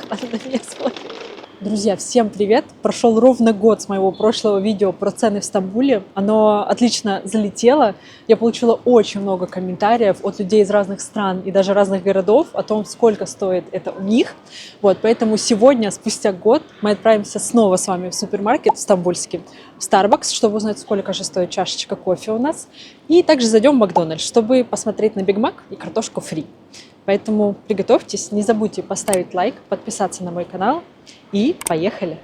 Она на меня смотрит. Друзья, всем привет! Прошел ровно год с моего прошлого видео про цены в Стамбуле. Оно отлично залетело. Я получила очень много комментариев от людей из разных стран и даже разных городов о том, сколько стоит это у них. Вот, поэтому сегодня, спустя год, мы отправимся снова с вами в супермаркет в стамбульский, в Starbucks, чтобы узнать, сколько же стоит чашечка кофе у нас. И также зайдем в Макдональдс, чтобы посмотреть на Биг Мак и картошку фри. Поэтому приготовьтесь, не забудьте поставить лайк, подписаться на мой канал и поехали!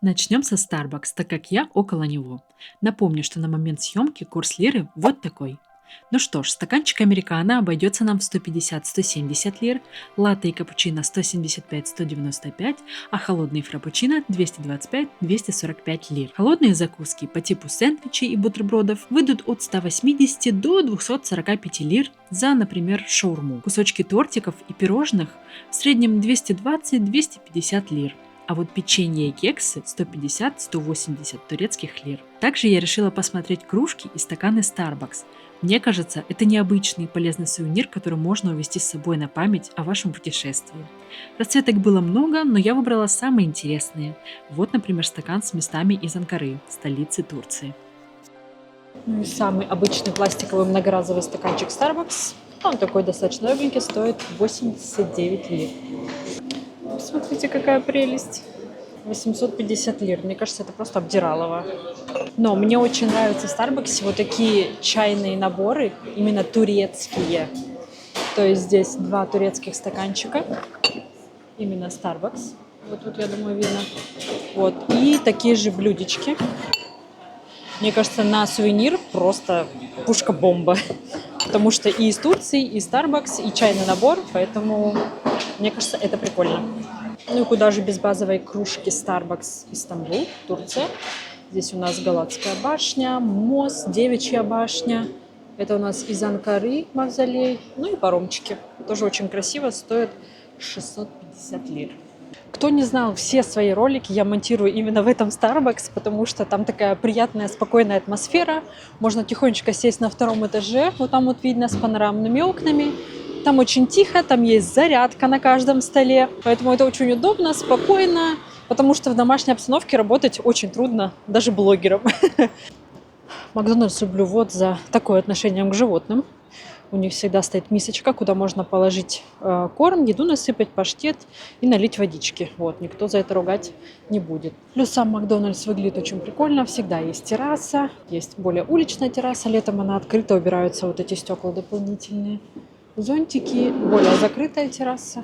Начнем со Starbucks, так как я около него. Напомню, что на момент съемки курс лиры вот такой. Ну что ж, стаканчик американо обойдется нам в 150-170 лир, латте и капучино 175-195, а холодные фраппучино 225-245 лир. Холодные закуски по типу сэндвичей и бутербродов выйдут от 180 до 245 лир за, например, шаурму. Кусочки тортиков и пирожных в среднем 220-250 лир. А вот печенье и кексы 150-180 турецких лир. Также я решила посмотреть кружки и стаканы Starbucks. Мне кажется, это необычный и полезный сувенир, который можно увезти с собой на память о вашем путешествии. Расцветок было много, но я выбрала самые интересные. Вот, например, стакан с местами из Анкары, столицы Турции. Ну и самый обычный пластиковый многоразовый стаканчик Starbucks. Он такой достаточно легенький, стоит 89 лир. Смотрите, какая прелесть. 850 лир. Мне кажется, это просто обдиралово. Но мне очень нравятся в Starbucks вот такие чайные наборы, именно турецкие. То есть здесь два турецких стаканчика, именно Starbucks. Вот тут, я думаю, видно. Вот. И такие же блюдечки. Мне кажется, на сувенир просто пушка-бомба. Потому что и из Турции, и Starbucks, и чайный набор. Поэтому, мне кажется, это прикольно. Ну и куда же без базовой кружки Starbucks Истанбул, Турция. Здесь у нас Галатская башня, мост, Девичья башня. Это у нас из Анкары мавзолей. Ну и паромчики. Тоже очень красиво, стоит 650 лир. Кто не знал, все свои ролики я монтирую именно в этом Starbucks, потому что там такая приятная, спокойная атмосфера. Можно тихонечко сесть на втором этаже, вот там вот видно с панорамными окнами. Там очень тихо, там есть зарядка на каждом столе, поэтому это очень удобно, спокойно, потому что в домашней обстановке работать очень трудно, даже блогерам. Макдональдс люблю вот за такое отношение к животным. У них всегда стоит мисочка, куда можно положить корм, еду насыпать, паштет и налить водички. Вот, никто за это ругать не будет. Плюс сам Макдональдс выглядит очень прикольно. Всегда есть терраса, есть более уличная терраса. Летом она открыта, убираются вот эти стекла дополнительные. Зонтики, более закрытая терраса.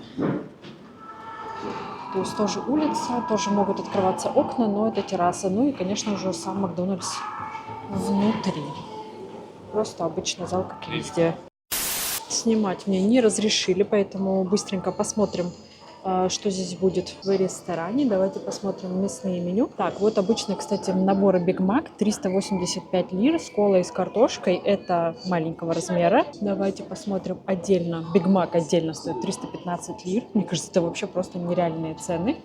То есть тоже улица, тоже могут открываться окна, но это терраса. Ну и, конечно, уже сам Макдональдс внутри. Просто обычный зал, как и везде. Снимать мне не разрешили, поэтому быстренько посмотрим, что здесь будет в ресторане. Давайте посмотрим мясные меню. Так, вот обычные, кстати, наборы Биг Мак 385 лир с колой и с картошкой. Это маленького размера. Давайте посмотрим отдельно. Биг Мак отдельно стоит 315 лир. Мне кажется, это вообще просто нереальные цены.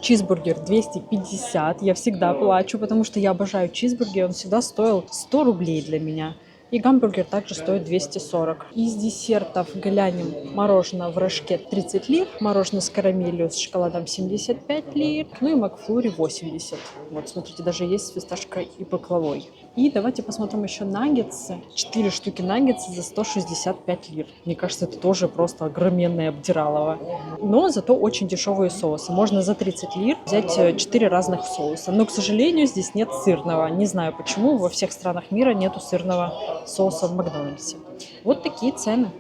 Чизбургер 250. Я всегда плачу, потому что я обожаю чизбургер. Он всегда стоил 100 рублей для меня. И гамбургер также стоит 240. Из десертов глянем. Мороженое в рожке 30 лир. Мороженое с карамелью, с шоколадом 75 лир. Ну и макфлури 80. Вот, смотрите, даже есть с фисташкой и баклавой. И давайте посмотрим еще наггетсы. 4 штуки наггетса за 165 лир. Мне кажется, это тоже просто огроменное обдиралово. Но зато очень дешевые соусы. Можно за 30 лир взять 4 разных соуса. Но, к сожалению, здесь нет сырного. Не знаю почему, во всех странах мира нету сырного соуса в Макдональдсе. Вот такие цены.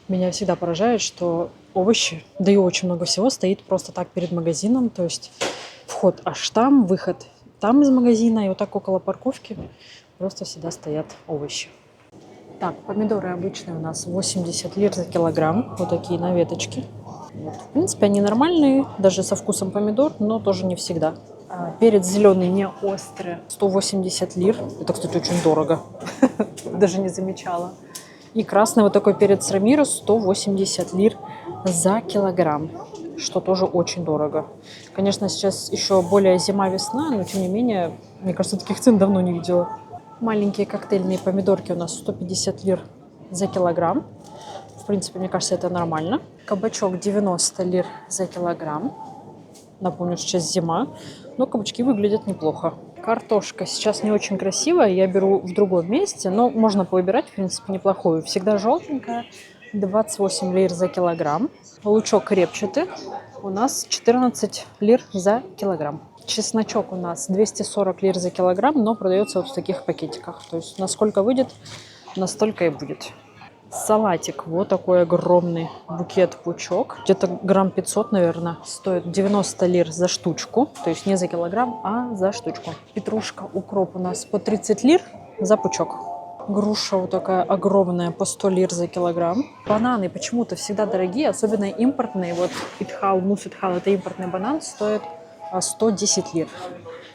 Меня всегда поражает, что овощи, да и очень много всего стоит просто так перед магазином. То есть вход аж там, выход там из магазина. И вот так около парковки просто всегда стоят овощи. Так, помидоры обычные у нас 80 лир за килограмм. Вот такие на веточке. Вот. В принципе, они нормальные, даже со вкусом помидор, но тоже не всегда. Перец зеленый не острый, 180 лир. Это, кстати, очень дорого. Даже не замечала. И красный вот такой перец Рамиро 180 лир за килограмм, что тоже очень дорого. Конечно, сейчас еще более зима-весна, но тем не менее, мне кажется, таких цен давно не видела. Маленькие коктейльные помидорки у нас 150 лир за килограмм. В принципе, мне кажется, это нормально. Кабачок 90 лир за килограмм. Напомню, сейчас зима, но кабачки выглядят неплохо. Картошка сейчас не очень красивая, я беру в другом месте, но можно повыбирать, в принципе, неплохую. Всегда желтенькая, 28 лир за килограмм. Лучок репчатый у нас 14 лир за килограмм. Чесночок у нас 240 лир за килограмм, но продается вот в таких пакетиках. То есть насколько выйдет, настолько и будет. Салатик, вот такой огромный букет-пучок. Где-то грамм 500, наверное, стоит 90 лир за штучку. То есть не за килограмм, а за штучку. Петрушка, укроп у нас по 30 лир за пучок. Груша вот такая огромная, по 100 лир за килограмм. Бананы почему-то всегда дорогие, особенно импортные. Вот Итхал, Мус Итхал, это импортный банан, стоит 110 лир.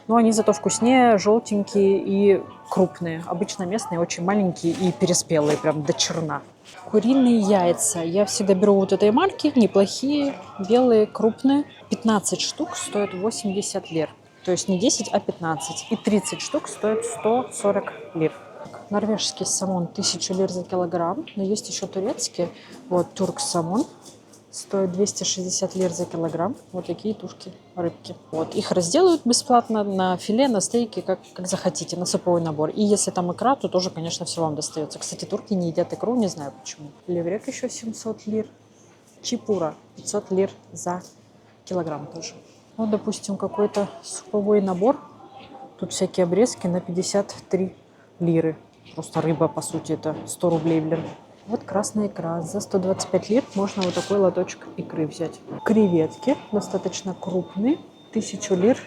Но они зато вкуснее, желтенькие и крупные. Обычно местные очень маленькие и переспелые, прям до черна. Куриные яйца. Я всегда беру вот этой марки, неплохие, белые, крупные. 15 штук стоят 80 лир. То есть не 10, а 15. И 30 штук стоят 140 лир. Норвежский самон 1000 лир за килограмм. Но есть еще турецкий. Вот турк самон. Стоит 260 лир за килограмм. Вот такие тушки рыбки. Вот. Их разделают бесплатно на филе, на стейки, как захотите, на суповой набор. И если там икра, то тоже, конечно, все вам достается. Кстати, турки не едят икру, не знаю почему. Леврек еще 700 лир. Чипура 500 лир за килограмм тоже. Вот, допустим, какой-то суповой набор. Тут всякие обрезки на 53 лиры. Просто рыба, по сути, это 100 рублей, блин. Вот красная икра. За 125 лир можно вот такой лоточек икры взять. Креветки достаточно крупные. 1000 лир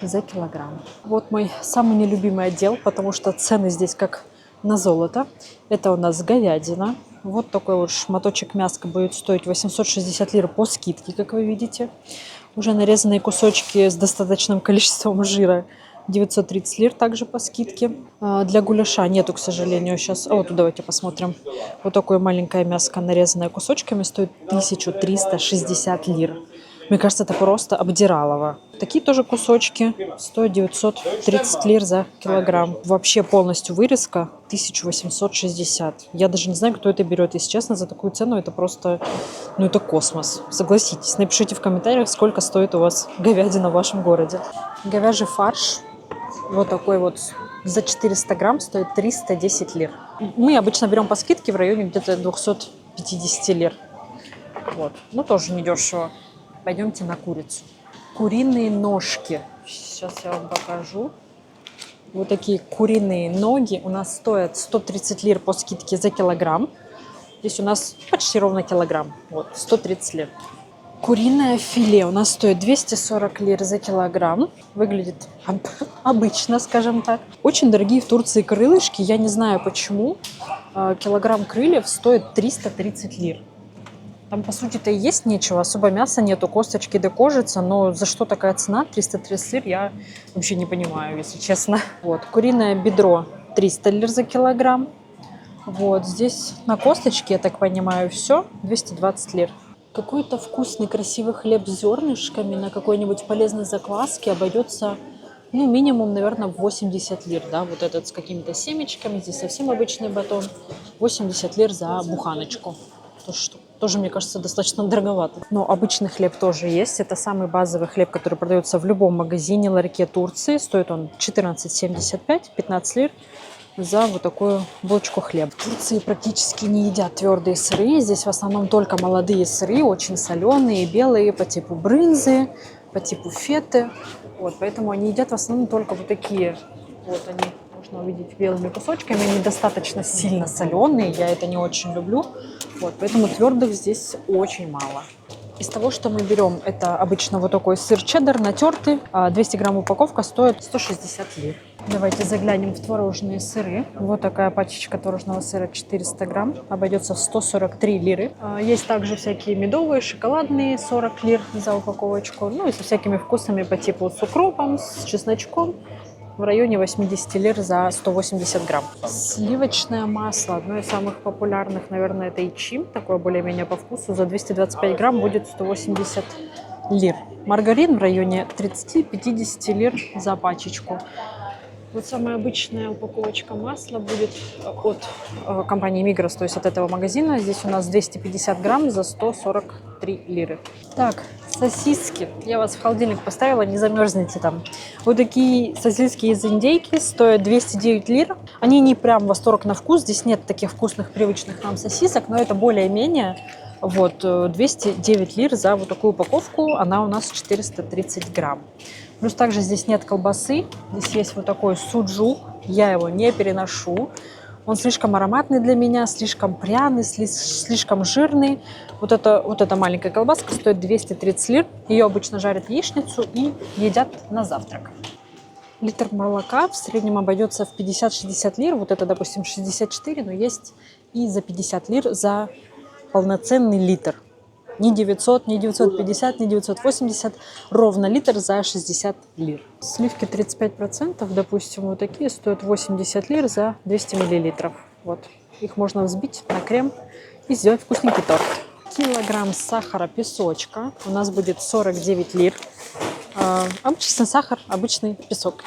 за килограмм. Вот мой самый нелюбимый отдел, потому что цены здесь как на золото. Это у нас говядина. Вот такой вот шматочек мяска будет стоить 860 лир по скидке, как вы видите. Уже нарезанные кусочки с достаточным количеством жира 930 лир также по скидке. Для гуляша нету, к сожалению, сейчас. Вот тут давайте посмотрим. Вот такое маленькое мяско, нарезанное кусочками, стоит 1360 лир. Мне кажется, это просто обдиралово. Такие тоже кусочки стоят 930 лир за килограмм. Вообще полностью вырезка 1860. Я даже не знаю, кто это берет. Если честно, за такую цену это просто, ну это космос. Согласитесь. Напишите в комментариях, сколько стоит у вас говядина в вашем городе. Говяжий фарш. Вот такой вот за 400 грамм стоит 310 лир. Мы обычно берем по скидке в районе где-то 250 лир. Вот. Ну, тоже недешево. Пойдемте на курицу. Куриные ножки. Сейчас я вам покажу. Вот такие куриные ноги у нас стоят 130 лир по скидке за килограмм. Здесь у нас почти ровно килограмм. Вот, 130 лир. Куриное филе у нас стоит 240 лир за килограмм. Выглядит обычно, скажем так. Очень дорогие в Турции крылышки. Я не знаю почему. Килограмм крыльев стоит 330 лир. Там, по сути-то, и есть нечего. Особо мяса нету, косточки да кожица. Но за что такая цена? 330 лир я вообще не понимаю, если честно. Вот. Куриное бедро 300 лир за килограмм. Вот. Здесь на косточке, я так понимаю, все 220 лир. Какой-то вкусный, красивый хлеб с зернышками на какой-нибудь полезной закваске обойдется, ну, минимум, наверное, 80 лир, да, вот этот с какими-то семечками, здесь совсем обычный батон, 80 лир за буханочку, тоже, мне кажется, достаточно дороговато. Но обычный хлеб тоже есть, это самый базовый хлеб, который продается в любом магазине, ларьке Турции, стоит он 14,75, 15 лир. За вот такую булочку хлеба. В Турции практически не едят твердые сыры. Здесь в основном только молодые сыры, очень соленые, белые, по типу брынзы, по типу феты. Вот, поэтому они едят в основном только вот такие. Вот они, можно увидеть, белыми кусочками. Они достаточно сильно соленые, я это не очень люблю. Вот, поэтому твердых здесь очень мало. Из того, что мы берем, это обычно вот такой сыр чеддер натертый. 200 грамм упаковка стоит 160 лир. Давайте заглянем в творожные сыры. Вот такая пачечка творожного сыра 400 грамм. Обойдется в 143 лиры. Есть также всякие медовые, шоколадные 40 лир за упаковочку. Ну и со всякими вкусами по типу с укропом, с чесночком. В районе 80 лир за 180 грамм. Сливочное масло. Одно из самых популярных, наверное, это ичим. Такое более-менее по вкусу. За 225 грамм будет 180 лир. Маргарин в районе 30-50 лир за пачечку. Вот самая обычная упаковочка масла будет от компании Migros, то есть от этого магазина. Здесь у нас 250 грамм за 143 лиры. Так, сосиски. Я вас в холодильник поставила, не замерзнете там. Вот такие сосиски из индейки стоят 209 лир. Они не прям восторг на вкус. Здесь нет таких вкусных, привычных нам сосисок, но это более-менее. Вот, 209 лир за вот такую упаковку. Она у нас 430 грамм. Плюс также здесь нет колбасы. Здесь есть вот такой суджук. Я его не переношу. Он слишком ароматный для меня, слишком пряный, слишком жирный. Вот эта маленькая колбаска стоит 230 лир. Ее обычно жарят в яичницу и едят на завтрак. Литр молока в среднем обойдется в 50-60 лир. Вот это, допустим, 64, но есть и за 50 лир за полноценный литр. Не 900, не 950, не 980, ровно литр за 60 лир. Сливки 35%, допустим, вот такие стоят 80 лир за 200 миллилитров. Вот. Их можно взбить на крем и сделать вкусненький торт. Килограмм сахара песочка у нас будет 49 лир. Обычный сахар, обычный песок.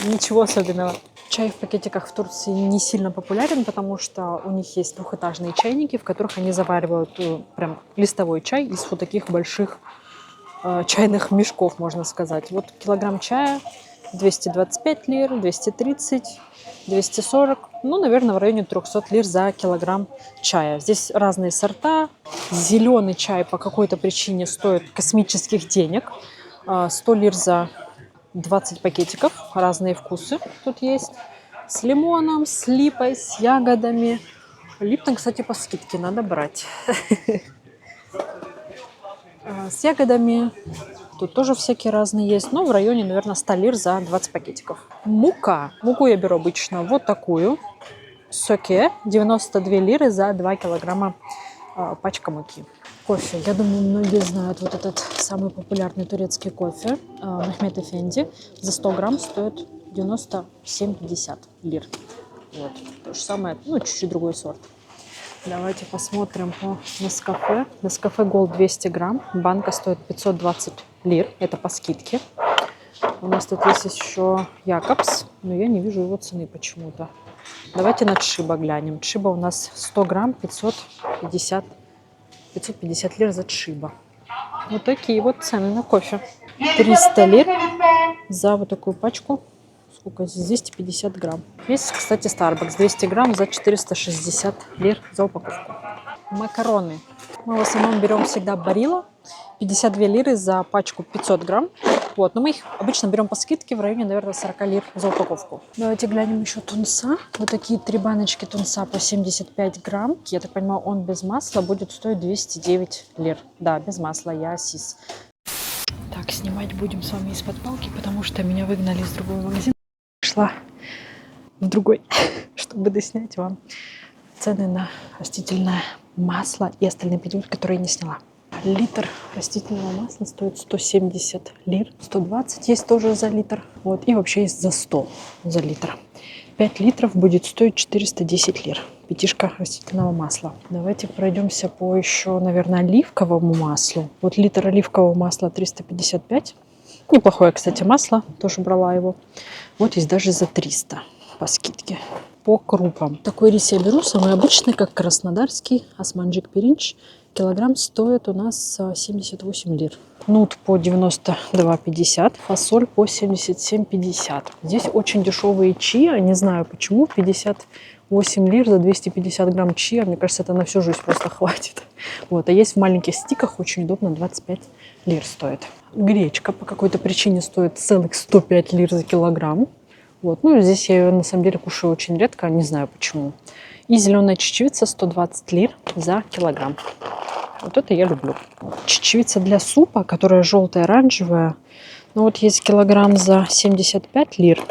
Ничего особенного. Чай в пакетиках в Турции не сильно популярен, потому что у них есть двухэтажные чайники, в которых они заваривают прям листовой чай из вот таких больших чайных мешков, можно сказать. Вот килограмм чая 225 лир, 230, 240, ну, наверное, в районе 300 лир за килограмм чая. Здесь разные сорта. Зеленый чай по какой-то причине стоит космических денег. 100 лир за 20 пакетиков, разные вкусы тут есть. С лимоном, с липой, с ягодами. Липтон, кстати, по скидке надо брать. С ягодами тут тоже всякие разные есть. Но в районе, наверное, 100 лир за 20 пакетиков. Мука. Муку я беру обычно вот такую. Соке 92 лиры за 2 килограмма пачка муки. Кофе. Я думаю, многие знают вот этот самый популярный турецкий кофе Мехмед Эфенди. За 100 грамм стоит 97,50 лир. Вот. То же самое, ну, чуть-чуть другой сорт. Давайте посмотрим по Нескафе. Нескафе Gold 200 грамм. Банка стоит 520 лир. Это по скидке. У нас тут есть еще Якобс, но я не вижу его цены почему-то. Давайте на Чиба глянем. Чиба у нас 100 грамм 550 лир за Чиба. Вот такие вот цены на кофе. 300 лир за вот такую пачку. Сколько здесь? 250 грамм. Есть, кстати, Starbucks. 200 грамм за 460 лир за упаковку. Макароны. Мы в основном берем всегда Барилла. 52 лиры за пачку 500 грамм. Вот. Но мы их обычно берем по скидке в районе, наверное, 40 лир за упаковку. Давайте глянем еще тунца. Вот такие 3 баночки тунца по 75 грамм. Я так понимаю, он без масла будет стоить 209 лир. Да, без масла, я сис. Так, снимать будем с вами из-под палки, потому что меня выгнали из другого магазина. Шла в другой, чтобы доснять вам цены на растительное масло и остальные продукты, которые я не сняла. Литр растительного масла стоит 170 лир. 120 есть тоже за литр. Вот. И вообще есть за 100 за литр. 5 литров будет стоить 410 лир. Пятишка растительного масла. Давайте пройдемся по еще, наверное, оливковому маслу. Вот литр оливкового масла 355. Неплохое, кстати, масло. Тоже брала его. Вот есть даже за 300 по скидке. По крупам. Такой рис я беру, самый обычный, как краснодарский. Османджик пиринч. Килограмм стоит у нас 78 лир. Нут по 92,50. Фасоль по 77,50. Здесь очень дешевые чиа. Не знаю почему. 58 лир за 250 грамм чиа. Мне кажется, это на всю жизнь просто хватит. Вот. А есть в маленьких стиках. Очень удобно. 25 лир стоит. Гречка по какой-то причине стоит целых 105 лир за килограмм. Вот. Ну, здесь я ее на самом деле кушаю очень редко. Не знаю почему. И зеленая чечевица 120 лир за килограмм. Вот это я люблю. Чечевица для супа, которая желтая, оранжевая. Ну вот есть килограмм за 75 лир.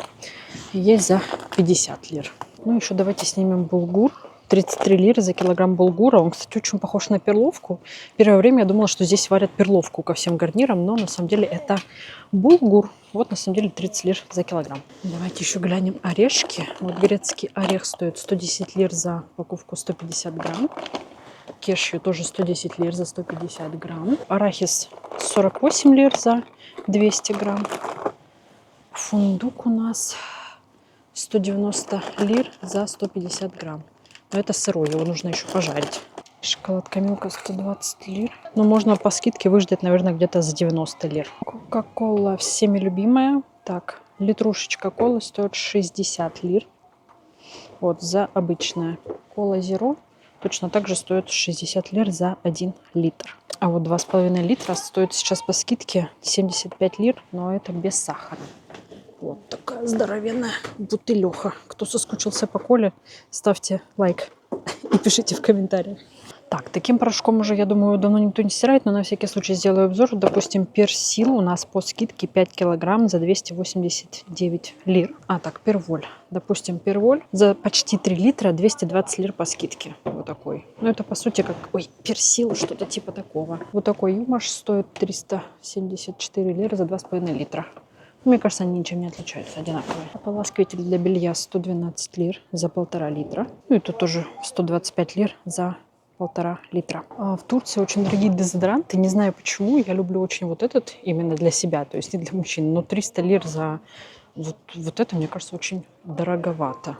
И есть за 50 лир. Ну еще давайте снимем булгур. 33 лиры за килограмм булгура. Он, кстати, очень похож на перловку. Первое время я думала, что здесь варят перловку ко всем гарнирам. Но на самом деле это булгур. Вот на самом деле 30 лир за килограмм. Давайте еще глянем орешки. Вот грецкий орех стоит 110 лир за упаковку 150 грамм. Кешью тоже 110 лир за 150 грамм. Арахис 48 лир за 200 грамм. Фундук у нас 190 лир за 150 грамм. Но это сырой, его нужно еще пожарить. Шоколадка Милка 120 лир. Но можно по скидке выждать, наверное, где-то за 90 лир. Кока-кола всеми любимая. Так, литрушечка колы стоит 60 лир. Вот, за обычная. Кола Зеро точно так же стоит 60 лир за 1 литр. А вот 2,5 литра стоит сейчас по скидке 75 лир, но это без сахара. Вот такая здоровенная бутылёха. Кто соскучился по коле, ставьте лайк и пишите в комментариях. Так, таким порошком уже, я думаю, давно никто не стирает, но на всякий случай сделаю обзор. Допустим, персил у нас по скидке 5 килограмм за 289 лир. А, так, перволь. Допустим, перволь за почти 3 литра 220 лир по скидке. Вот такой. Ну, это по сути как, ой, персил, что-то типа такого. Вот такой юмаш стоит 374 лира за 2,5 литра. Мне кажется, они ничем не отличаются, одинаковые. Ополаскиватель для белья 112 лир за 1,5 литра. Ну и тут тоже 125 лир за 1,5 литра. А в Турции очень дорогие дезодоранты. Не знаю почему. Я люблю очень вот этот именно для себя, то есть не для мужчин. Но 300 лир за вот это, мне кажется, очень дороговато.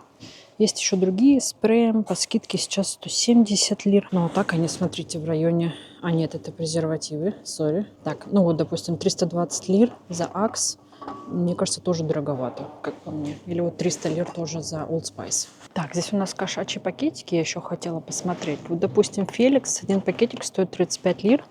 Есть еще другие с спреем. По скидке сейчас 170 лир. Но вот так они, смотрите, в районе... А нет, это презервативы, сори. Так, ну вот, допустим, 320 лир за Axe. Мне кажется, тоже дороговато, как по мне. Или вот 300 лир тоже за Old Spice. Так, здесь у нас кошачьи пакетики. Я еще хотела посмотреть. Вот, допустим, Феликс. Один пакетик стоит 35 лир.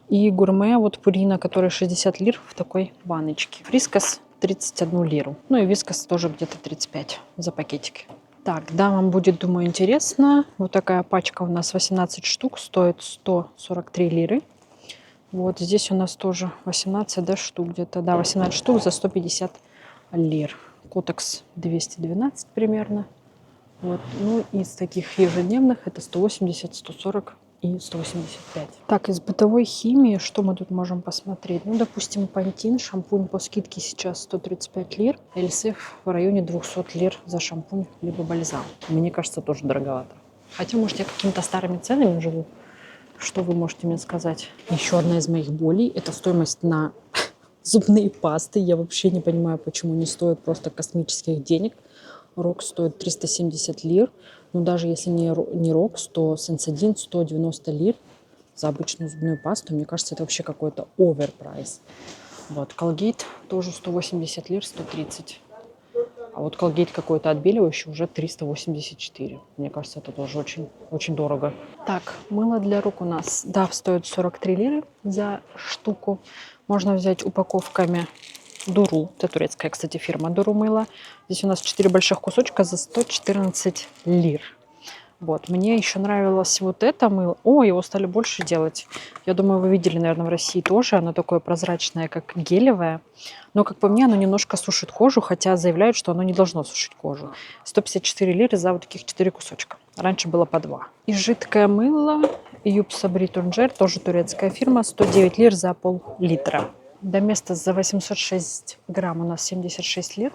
И гурме, вот Пурина, который 60 лир в такой баночке. Фрискас 31 лиру. Ну и Вискас тоже где-то 35 за пакетики. Так, да, вам будет, думаю, интересно. Вот такая пачка у нас 18 штук. Стоит 143 лиры. Вот здесь у нас тоже 18 да, штук где-то. Да, 18 штук за 150 лир. Котекс 212 примерно. Вот. Ну, из таких ежедневных это 180, 140 и 185. Так, из бытовой химии что мы тут можем посмотреть? Ну, допустим, Пантин, шампунь по скидке сейчас 135 лир. Эльсев в районе 200 лир за шампунь либо бальзам. Мне кажется, тоже дороговато. Хотя, может, я какими-то старыми ценами живу. Что вы можете мне сказать? Еще одна из моих болей – это стоимость на зубные пасты. Я вообще не понимаю, почему не стоит просто космических денег. Рокс стоит 370 лир. Но даже если не Рокс, то Сенсодин 190 лир за обычную зубную пасту. Мне кажется, это вообще какой-то оверпрайс. Вот, Colgate тоже 180 лир, 130. А вот Colgate какой-то отбеливающий уже 384. Мне кажется, это тоже очень, очень дорого. Так, мыло для рук у нас, да, стоит 43 лиры за штуку. Можно взять упаковками Дуру. Это турецкая, кстати, фирма Дуру мыло. Здесь у нас 4 больших кусочка за 114 лир. Вот, мне еще нравилось вот это мыло. О, его стали больше делать. Я думаю, вы видели, наверное, в России тоже. Оно такое прозрачное, как гелевое. Но, как по мне, оно немножко сушит кожу, хотя заявляют, что оно не должно сушить кожу. 154 лиры за вот таких 4 кусочка. Раньше было по 2. И жидкое мыло Юб Сабри Тунжер, тоже турецкая фирма, 109 лир за пол-литра. Доместос за 806 грамм у нас 76 лир.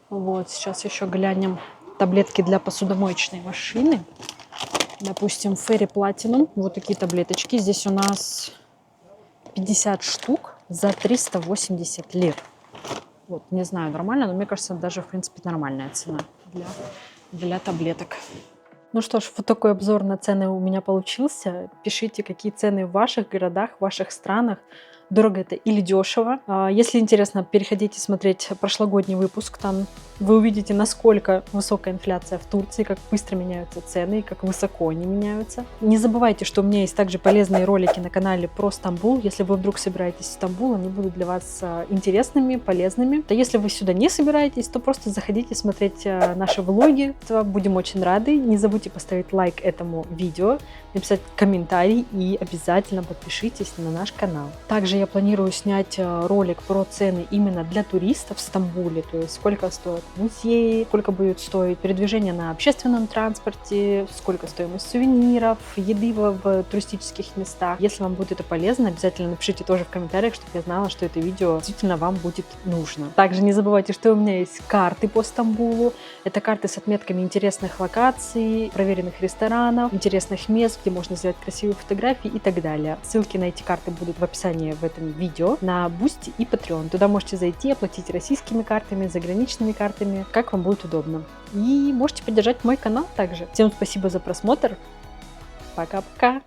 Вот, сейчас еще глянем. Таблетки для посудомоечной машины. Допустим, Fairy Platinum. Вот такие таблеточки. Здесь у нас 50 штук за 380 лир. Вот, не знаю, нормально, но мне кажется, даже, в принципе, нормальная цена для таблеток. Ну что ж, вот такой обзор на цены у меня получился. Пишите, какие цены в ваших городах, в ваших странах. Дорого это или дешево. Если интересно, переходите смотреть прошлогодний выпуск. Там вы увидите, насколько высокая инфляция в Турции, как быстро меняются цены и как высоко они меняются. Не забывайте, что у меня есть также полезные ролики на канале про Стамбул. Если вы вдруг собираетесь в Стамбул, они будут для вас интересными, полезными. А если вы сюда не собираетесь, то просто заходите смотреть наши влоги. Будем очень рады. Не забудьте поставить лайк этому видео, написать комментарий и обязательно подпишитесь на наш канал. Также я планирую снять ролик про цены именно для туристов в Стамбуле, то есть сколько стоят музеи, сколько будет стоить передвижение на общественном транспорте, сколько стоимость сувениров, еды в туристических местах. Если вам будет это полезно, обязательно напишите тоже в комментариях, чтобы я знала, что это видео действительно вам будет нужно. Также не забывайте, что у меня есть карты по Стамбулу. Это карты с отметками интересных локаций, проверенных ресторанов, интересных мест, где можно сделать красивые фотографии и так далее. Ссылки на эти карты будут в описании в этом видео на Boosty и Patreon. Туда можете зайти, оплатить российскими картами, заграничными картами, как вам будет удобно. И можете поддержать мой канал также. Всем спасибо за просмотр. Пока-пока!